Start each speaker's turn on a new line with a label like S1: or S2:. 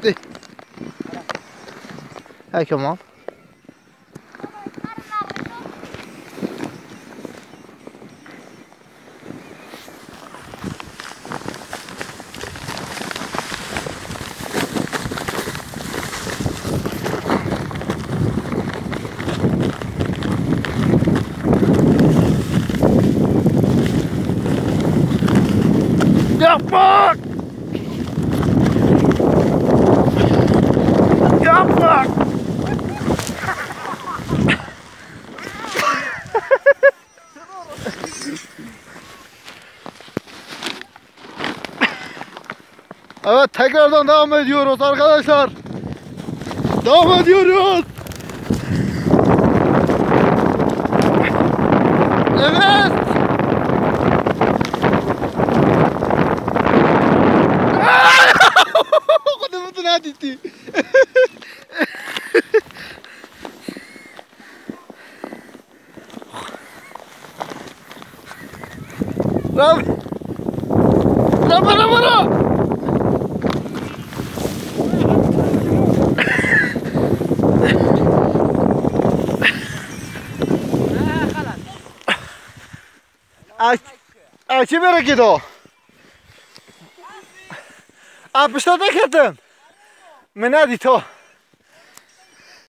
S1: gitti. Hey Kemal. Yapma! Yapma! Evet, tekrardan devam ediyoruz arkadaşlar. Devam ediyoruz. Evet. Kudumu ne gitti? Ram. Ram. Açı merak ediyor. 60'ta da kadın. Mene di to.